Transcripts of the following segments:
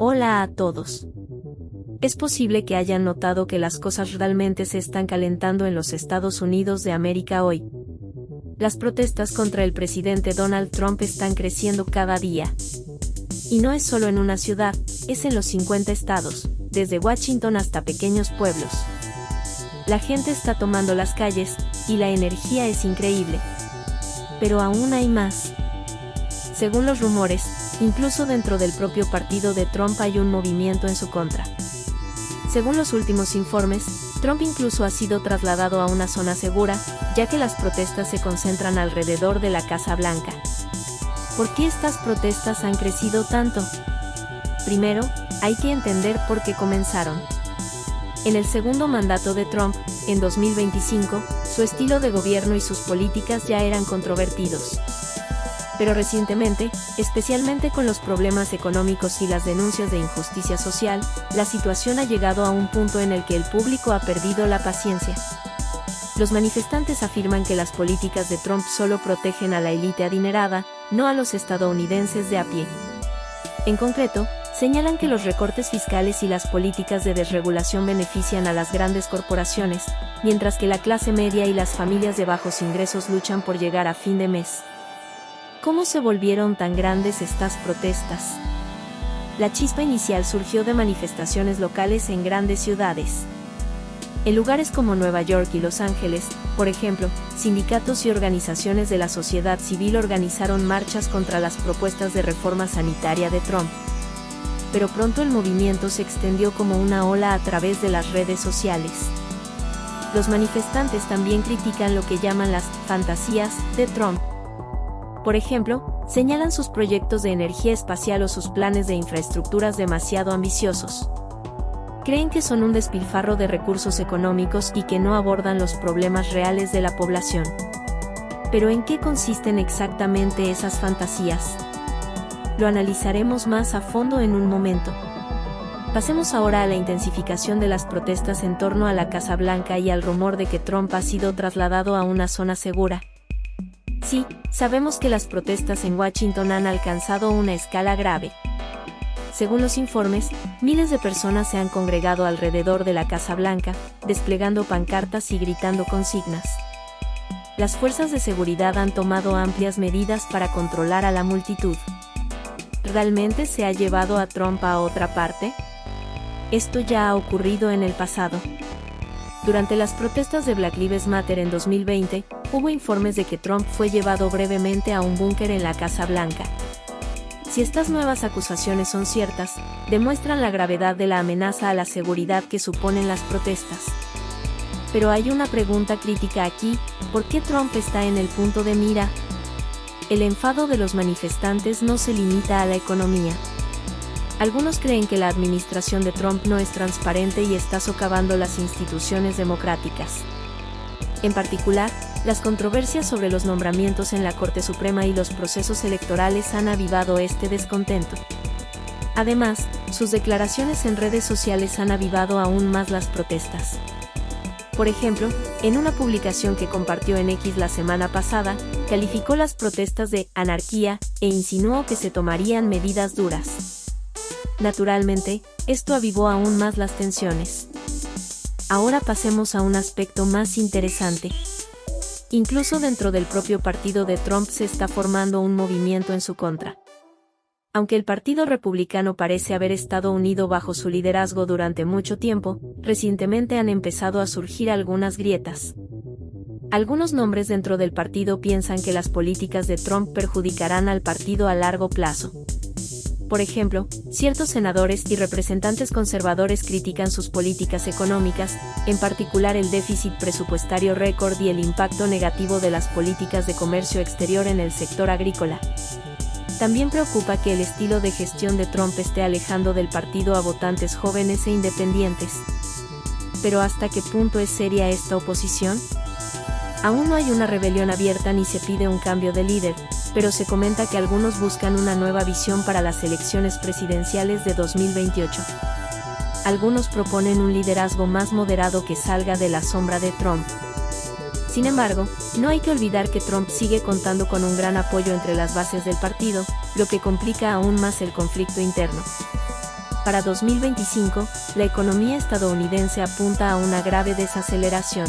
Hola a todos. Es posible que hayan notado que las cosas realmente se están calentando en los Estados Unidos de América hoy. Las protestas contra el presidente Donald Trump están creciendo cada día. Y no es solo en una ciudad, es en los 50 estados, desde Washington hasta pequeños pueblos. La gente está tomando las calles, y la energía es increíble. Pero aún hay más. Según los rumores, incluso dentro del propio partido de Trump hay un movimiento en su contra. Según los últimos informes, Trump incluso ha sido trasladado a una zona segura, ya que las protestas se concentran alrededor de la Casa Blanca. ¿Por qué estas protestas han crecido tanto? Primero, hay que entender por qué comenzaron. En el segundo mandato de Trump, en 2025, su estilo de gobierno y sus políticas ya eran controvertidos. Pero recientemente, especialmente con los problemas económicos y las denuncias de injusticia social, la situación ha llegado a un punto en el que el público ha perdido la paciencia. Los manifestantes afirman que las políticas de Trump solo protegen a la élite adinerada, no a los estadounidenses de a pie. En concreto, señalan que los recortes fiscales y las políticas de desregulación benefician a las grandes corporaciones, mientras que la clase media y las familias de bajos ingresos luchan por llegar a fin de mes. ¿Cómo se volvieron tan grandes estas protestas? La chispa inicial surgió de manifestaciones locales en grandes ciudades. En lugares como Nueva York y Los Ángeles, por ejemplo, sindicatos y organizaciones de la sociedad civil organizaron marchas contra las propuestas de reforma sanitaria de Trump. Pero pronto el movimiento se extendió como una ola a través de las redes sociales. Los manifestantes también critican lo que llaman las fantasías de Trump. Por ejemplo, señalan sus proyectos de energía espacial o sus planes de infraestructuras demasiado ambiciosos. Creen que son un despilfarro de recursos económicos y que no abordan los problemas reales de la población. Pero ¿en qué consisten exactamente esas fantasías? Lo analizaremos más a fondo en un momento. Pasemos ahora a la intensificación de las protestas en torno a la Casa Blanca y al rumor de que Trump ha sido trasladado a una zona segura. Sí, sabemos que las protestas en Washington han alcanzado una escala grave. Según los informes, miles de personas se han congregado alrededor de la Casa Blanca, desplegando pancartas y gritando consignas. Las fuerzas de seguridad han tomado amplias medidas para controlar a la multitud. ¿Realmente se ha llevado a Trump a otra parte? Esto ya ha ocurrido en el pasado. Durante las protestas de Black Lives Matter en 2020, hubo informes de que Trump fue llevado brevemente a un búnker en la Casa Blanca. Si estas nuevas acusaciones son ciertas, demuestran la gravedad de la amenaza a la seguridad que suponen las protestas. Pero hay una pregunta crítica aquí: ¿por qué Trump está en el punto de mira? El enfado de los manifestantes no se limita a la economía. Algunos creen que la administración de Trump no es transparente y está socavando las instituciones democráticas. En particular, las controversias sobre los nombramientos en la Corte Suprema y los procesos electorales han avivado este descontento. Además, sus declaraciones en redes sociales han avivado aún más las protestas. Por ejemplo, en una publicación que compartió en X la semana pasada, calificó las protestas de anarquía e insinuó que se tomarían medidas duras. Naturalmente, esto avivó aún más las tensiones. Ahora pasemos a un aspecto más interesante. Incluso dentro del propio partido de Trump se está formando un movimiento en su contra. Aunque el Partido Republicano parece haber estado unido bajo su liderazgo durante mucho tiempo, recientemente han empezado a surgir algunas grietas. Algunos nombres dentro del partido piensan que las políticas de Trump perjudicarán al partido a largo plazo. Por ejemplo, ciertos senadores y representantes conservadores critican sus políticas económicas, en particular el déficit presupuestario récord y el impacto negativo de las políticas de comercio exterior en el sector agrícola. También preocupa que el estilo de gestión de Trump esté alejando del partido a votantes jóvenes e independientes. ¿Pero hasta qué punto es seria esta oposición? Aún no hay una rebelión abierta ni se pide un cambio de líder, pero se comenta que algunos buscan una nueva visión para las elecciones presidenciales de 2028. Algunos proponen un liderazgo más moderado que salga de la sombra de Trump. Sin embargo, no hay que olvidar que Trump sigue contando con un gran apoyo entre las bases del partido, lo que complica aún más el conflicto interno. Para 2025, la economía estadounidense apunta a una grave desaceleración.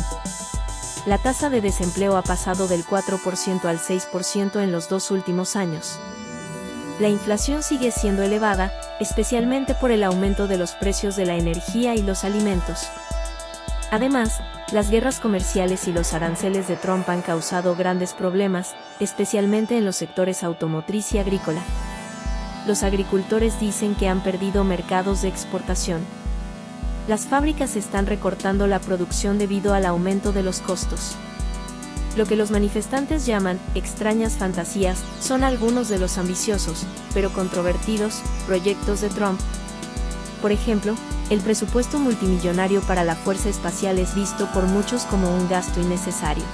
La tasa de desempleo ha pasado del 4% al 6% en los 2 últimos años. La inflación sigue siendo elevada, especialmente por el aumento de los precios de la energía y los alimentos. Además, las guerras comerciales y los aranceles de Trump han causado grandes problemas, especialmente en los sectores automotriz y agrícola. Los agricultores dicen que han perdido mercados de exportación. Las fábricas están recortando la producción debido al aumento de los costos. Lo que los manifestantes llaman extrañas fantasías son algunos de los ambiciosos, pero controvertidos, proyectos de Trump. Por ejemplo, el presupuesto multimillonario para la Fuerza Espacial es visto por muchos como un gasto innecesario.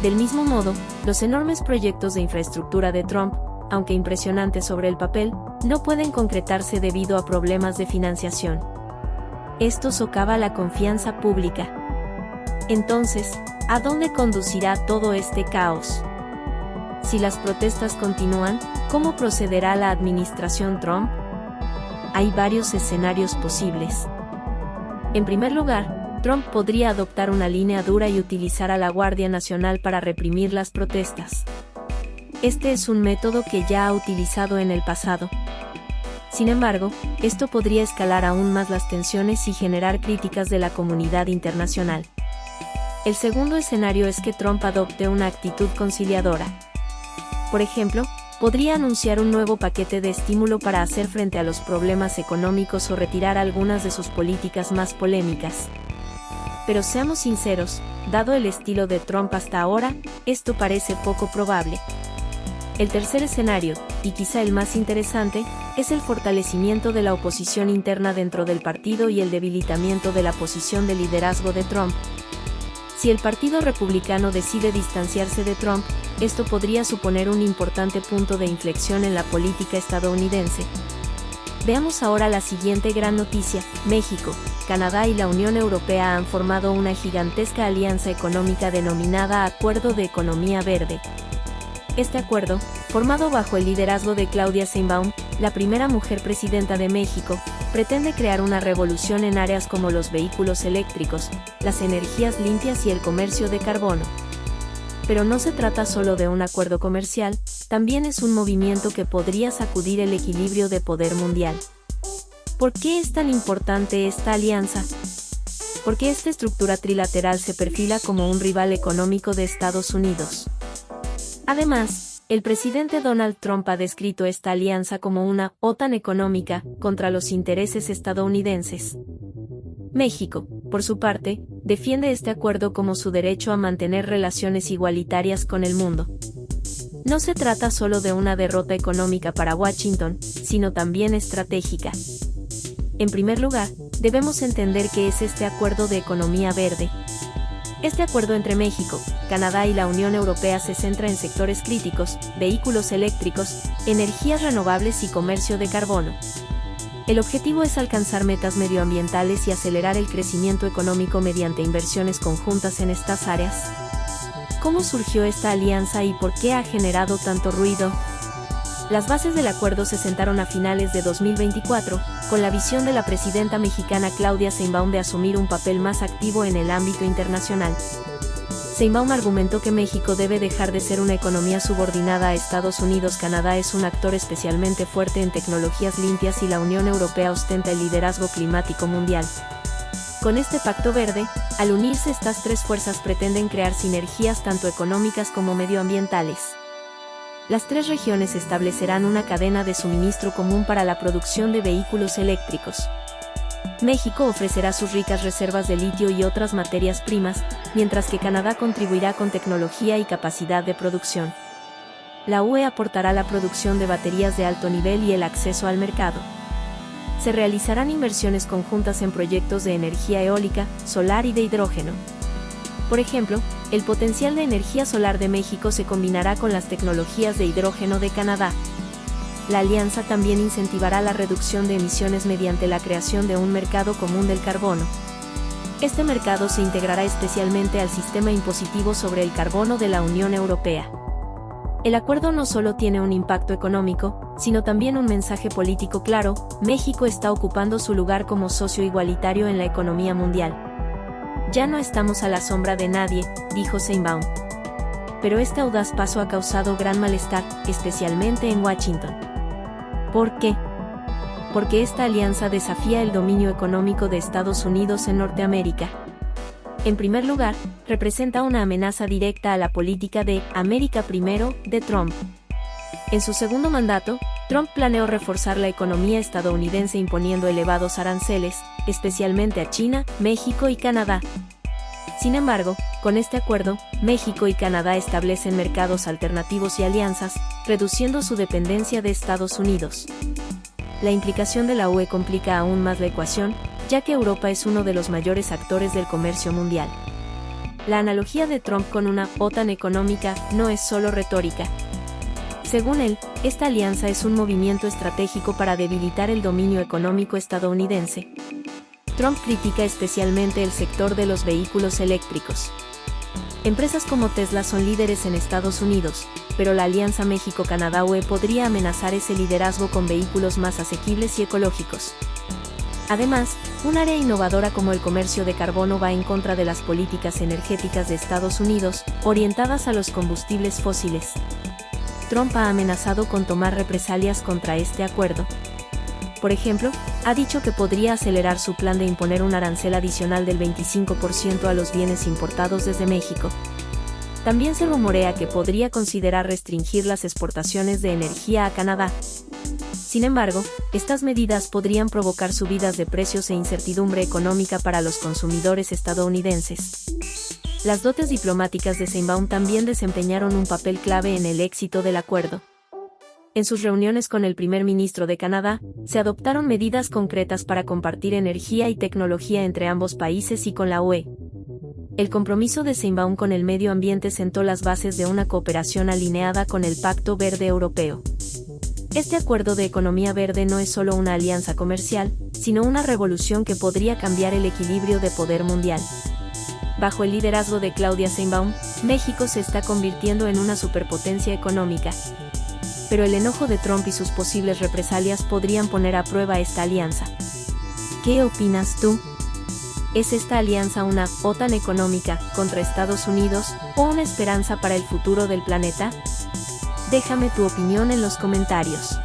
Del mismo modo, los enormes proyectos de infraestructura de Trump, aunque impresionantes sobre el papel, no pueden concretarse debido a problemas de financiación. Esto socava la confianza pública. Entonces, ¿a dónde conducirá todo este caos? Si las protestas continúan, ¿cómo procederá la administración Trump? Hay varios escenarios posibles. En primer lugar, Trump podría adoptar una línea dura y utilizar a la Guardia Nacional para reprimir las protestas. Este es un método que ya ha utilizado en el pasado. Sin embargo, esto podría escalar aún más las tensiones y generar críticas de la comunidad internacional. El segundo escenario es que Trump adopte una actitud conciliadora. Por ejemplo, podría anunciar un nuevo paquete de estímulo para hacer frente a los problemas económicos o retirar algunas de sus políticas más polémicas. Pero seamos sinceros, dado el estilo de Trump hasta ahora, esto parece poco probable. El tercer escenario, y quizá el más interesante, es el fortalecimiento de la oposición interna dentro del partido y el debilitamiento de la posición de liderazgo de Trump. Si el Partido Republicano decide distanciarse de Trump, esto podría suponer un importante punto de inflexión en la política estadounidense. Veamos ahora la siguiente gran noticia: México, Canadá y la Unión Europea han formado una gigantesca alianza económica denominada Acuerdo de Economía Verde. Este acuerdo, formado bajo el liderazgo de Claudia Sheinbaum, la primera mujer presidenta de México, pretende crear una revolución en áreas como los vehículos eléctricos, las energías limpias y el comercio de carbono. Pero no se trata solo de un acuerdo comercial, también es un movimiento que podría sacudir el equilibrio de poder mundial. ¿Por qué es tan importante esta alianza? Porque esta estructura trilateral se perfila como un rival económico de Estados Unidos. Además, el presidente Donald Trump ha descrito esta alianza como una OTAN económica contra los intereses estadounidenses. México, por su parte, defiende este acuerdo como su derecho a mantener relaciones igualitarias con el mundo. No se trata solo de una derrota económica para Washington, sino también estratégica. En primer lugar, debemos entender qué es este acuerdo de economía verde. Este acuerdo entre México, Canadá y la Unión Europea se centra en sectores críticos, vehículos eléctricos, energías renovables y comercio de carbono. El objetivo es alcanzar metas medioambientales y acelerar el crecimiento económico mediante inversiones conjuntas en estas áreas. ¿Cómo surgió esta alianza y por qué ha generado tanto ruido? Las bases del acuerdo se sentaron a finales de 2024, con la visión de la presidenta mexicana Claudia Sheinbaum de asumir un papel más activo en el ámbito internacional. Sheinbaum argumentó que México debe dejar de ser una economía subordinada a Estados Unidos. Canadá es un actor especialmente fuerte en tecnologías limpias y la Unión Europea ostenta el liderazgo climático mundial. Con este pacto verde, al unirse estas tres fuerzas pretenden crear sinergias tanto económicas como medioambientales. Las tres regiones establecerán una cadena de suministro común para la producción de vehículos eléctricos. México ofrecerá sus ricas reservas de litio y otras materias primas, mientras que Canadá contribuirá con tecnología y capacidad de producción. La UE aportará la producción de baterías de alto nivel y el acceso al mercado. Se realizarán inversiones conjuntas en proyectos de energía eólica, solar y de hidrógeno. Por ejemplo, el potencial de energía solar de México se combinará con las tecnologías de hidrógeno de Canadá. La alianza también incentivará la reducción de emisiones mediante la creación de un mercado común del carbono. Este mercado se integrará especialmente al sistema impositivo sobre el carbono de la Unión Europea. El acuerdo no solo tiene un impacto económico, sino también un mensaje político claro: México está ocupando su lugar como socio igualitario en la economía mundial. Ya no estamos a la sombra de nadie, dijo Sheinbaum. Pero este audaz paso ha causado gran malestar, especialmente en Washington. ¿Por qué? Porque esta alianza desafía el dominio económico de Estados Unidos en Norteamérica. En primer lugar, representa una amenaza directa a la política de «América primero» de Trump. En su segundo mandato, Trump planeó reforzar la economía estadounidense imponiendo elevados aranceles, especialmente a China, México y Canadá. Sin embargo, con este acuerdo, México y Canadá establecen mercados alternativos y alianzas, reduciendo su dependencia de Estados Unidos. La implicación de la UE complica aún más la ecuación, ya que Europa es uno de los mayores actores del comercio mundial. La analogía de Trump con una OTAN económica no es solo retórica. Según él, esta alianza es un movimiento estratégico para debilitar el dominio económico estadounidense. Trump critica especialmente el sector de los vehículos eléctricos. Empresas como Tesla son líderes en Estados Unidos, pero la alianza México-Canadá-UE podría amenazar ese liderazgo con vehículos más asequibles y ecológicos. Además, un área innovadora como el comercio de carbono va en contra de las políticas energéticas de Estados Unidos, orientadas a los combustibles fósiles. Trump ha amenazado con tomar represalias contra este acuerdo. Por ejemplo, ha dicho que podría acelerar su plan de imponer un arancel adicional del 25% a los bienes importados desde México. También se rumorea que podría considerar restringir las exportaciones de energía a Canadá. Sin embargo, estas medidas podrían provocar subidas de precios e incertidumbre económica para los consumidores estadounidenses. Las dotes diplomáticas de Sheinbaum también desempeñaron un papel clave en el éxito del acuerdo. En sus reuniones con el primer ministro de Canadá, se adoptaron medidas concretas para compartir energía y tecnología entre ambos países y con la UE. El compromiso de Sheinbaum con el medio ambiente sentó las bases de una cooperación alineada con el Pacto Verde Europeo. Este acuerdo de economía verde no es solo una alianza comercial, sino una revolución que podría cambiar el equilibrio de poder mundial. Bajo el liderazgo de Claudia Sheinbaum, México se está convirtiendo en una superpotencia económica. Pero el enojo de Trump y sus posibles represalias podrían poner a prueba esta alianza. ¿Qué opinas tú? ¿Es esta alianza una OTAN económica contra Estados Unidos o una esperanza para el futuro del planeta? Déjame tu opinión en los comentarios.